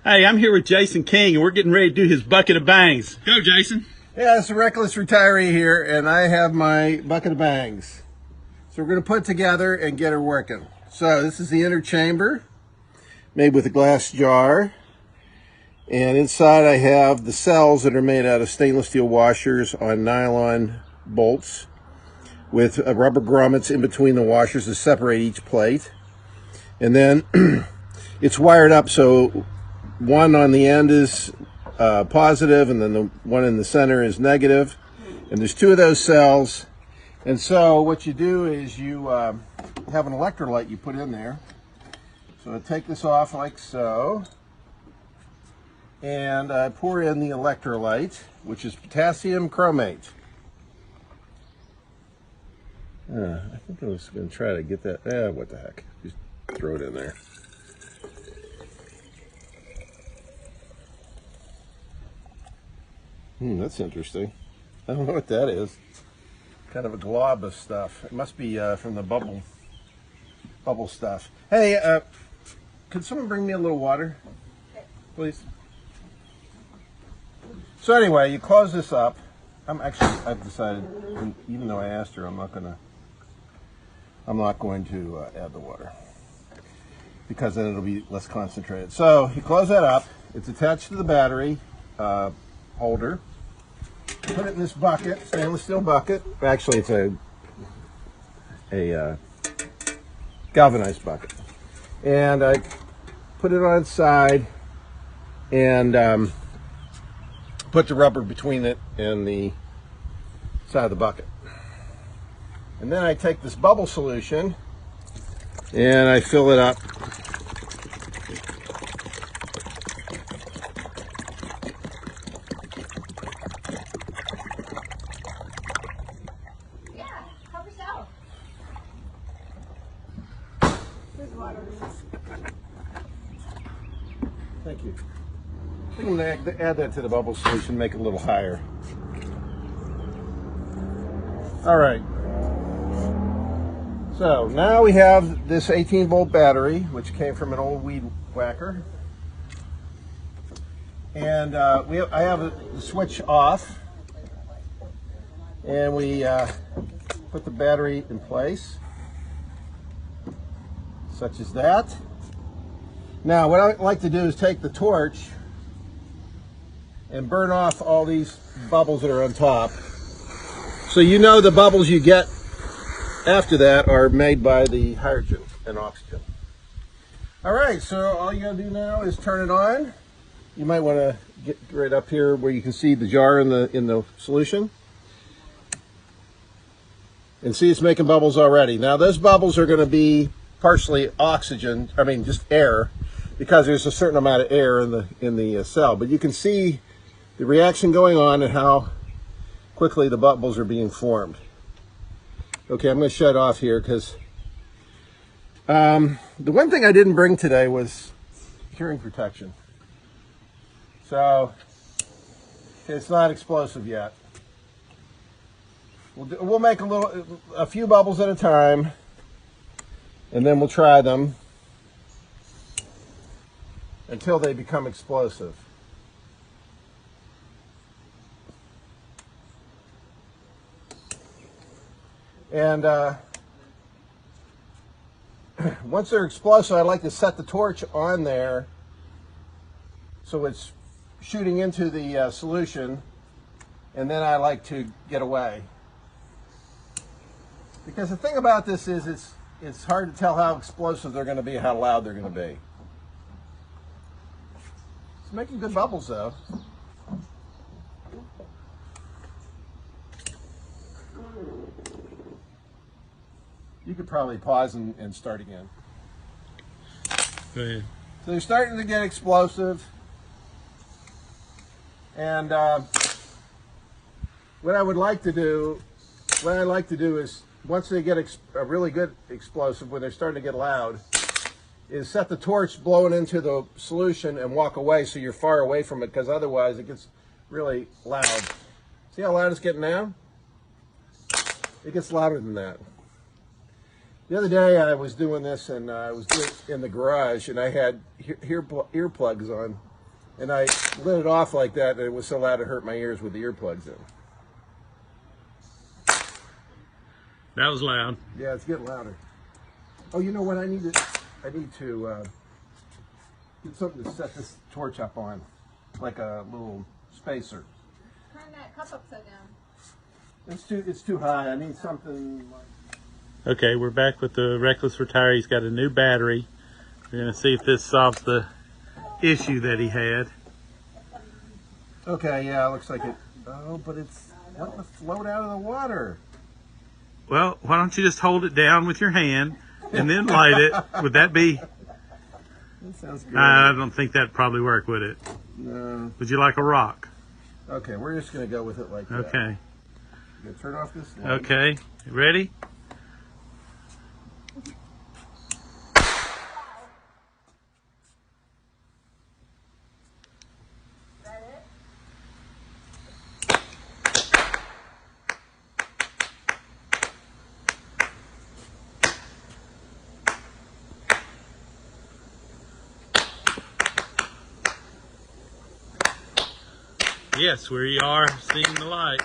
Hey, I'm here with Jason King, and we're getting ready to do his bucket of bangs. Go, Jason. Yeah, it's a reckless retiree here, and I have my bucket of bangs. So we're going to put it together and get her working. So this is the inner chamber, made with a glass jar. And inside I have the cells that are made out of stainless steel washers on nylon bolts with rubber grommets in between the washers to separate each plate. And then it's wired up so one on the end is positive, and then the one in the center is negative. And there's two of those cells. And so what you do is you have an electrolyte you put in there. So I take this off like so. And I pour in the electrolyte, which is potassium chromate. I think I was going to try to get that. What the heck? Just throw it in there. That's interesting. I don't know what that is. Kind of a glob of stuff. It must be from the bubble stuff. Hey, could someone bring me a little water, please? So anyway, you close this up. I've decided, even though I asked her, I'm not going to add the water, because then it'll be less concentrated. So you close that up. It's attached to the battery holder. Put it in this bucket, stainless steel bucket. Actually, it's a galvanized bucket. And I put it on its side and put the rubber between it and the side of the bucket. And then I take this bubble solution and I fill it up. Yeah, help yourself. There's water. Thank you. I think I'm going to add that to the bubble solution, make it a little higher. All right. So now we have this 18-volt battery, which came from an old weed whacker. And I have the switch off. And we put the battery in place, such as that. Now, what I like to do is take the torch and burn off all these bubbles that are on top. So you know the bubbles you get after that are made by the hydrogen and oxygen. All right, so all you gotta do now is turn it on. You might want to get right up here where you can see the jar in the solution. And see, it's making bubbles already. Now those bubbles are going to be partially oxygen, just air, because there's a certain amount of air in the cell. But you can see the reaction going on and how quickly the bubbles are being formed. Okay, I'm going to shut off here because the one thing I didn't bring today was hearing protection. So it's not explosive yet. We'll make a few bubbles at a time, and then we'll try them until they become explosive. And once they're explosive, I like to set the torch on there so it's shooting into the solution, and then I like to get away. Because the thing about this is it's hard to tell how explosive they're going to be, how loud they're going to be. It's making good bubbles though. You could probably pause and start again. Go ahead. So they're starting to get explosive. And what I like to do is, once they get a really good explosive, when they're starting to get loud, is set the torch blowing into the solution and walk away so you're far away from it, because otherwise it gets really loud. See how loud it's getting now? It gets louder than that. The other day I was doing this, and I was doing it in the garage, and I had earplugs on, And I lit it off like that, and it was so loud it hurt my ears with the earplugs in. That was loud. Yeah, it's getting louder. Oh, you know what? I need to get something to set this torch up on, like a little spacer. Turn that cup upside down. It's too high. I need something like... Okay, we're back with the Reckless Retiree. He's got a new battery. We're going to see if this solves the issue that he had. Okay, yeah, it looks like it. Oh, but it's wanting to float out of the water. Well, why don't you just hold it down with your hand and then light it? Would that be... That sounds good. I don't think that'd probably work, would it? No. Would you like a rock? Okay, we're just going to go with it like that. Okay. You gonna turn off this light? Okay. Ready? Yes, we are seeing the light.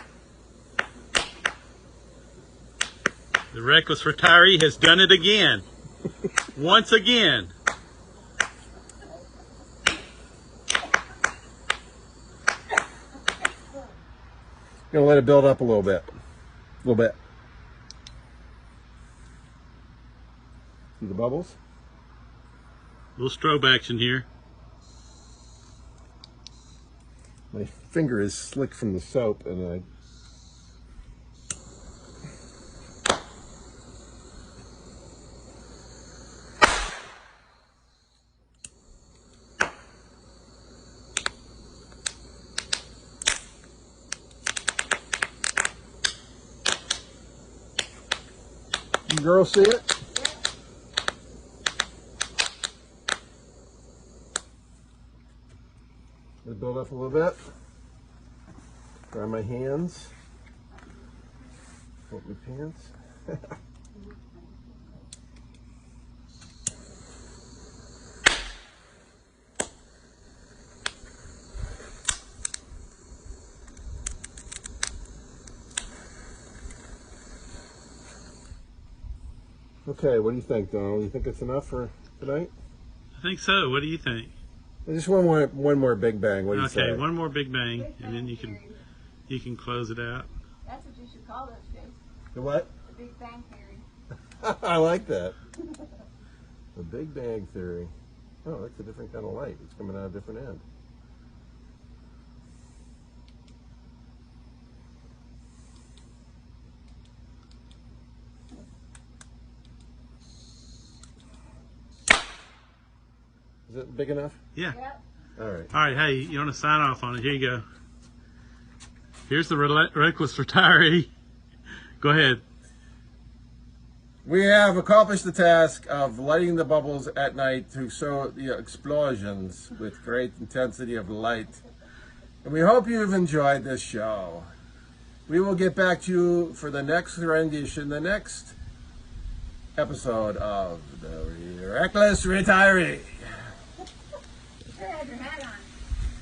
The Reckless Retiree has done it again. Once again. Gonna let it build up a little bit. A little bit. See the bubbles? Little strobe action here. My finger is slick from the soap, and I... You girls see it? Let it build up a little bit. Dry my hands. Put my pants. Okay, what do you think, Donald? You think it's enough for tonight? I think so. What do you think? Just one more big bang. What do you say? Okay, one more big bang, and then you can close it out. That's what you should call this, Chase. The what? The Big Bang Theory. I like that. The Big Bang Theory. Oh, that's a different kind of light. It's coming out a different end. Is it big enough? Yeah. Yep. All right. All right, hey, you want to sign off on it? Here you go. Here's the Reckless Retiree. Go ahead. We have accomplished the task of lighting the bubbles at night to show the explosions with great intensity of light. And we hope you've enjoyed this show. We will get back to you for the next rendition, the next episode of The Reckless Retiree. Sure had your hat on.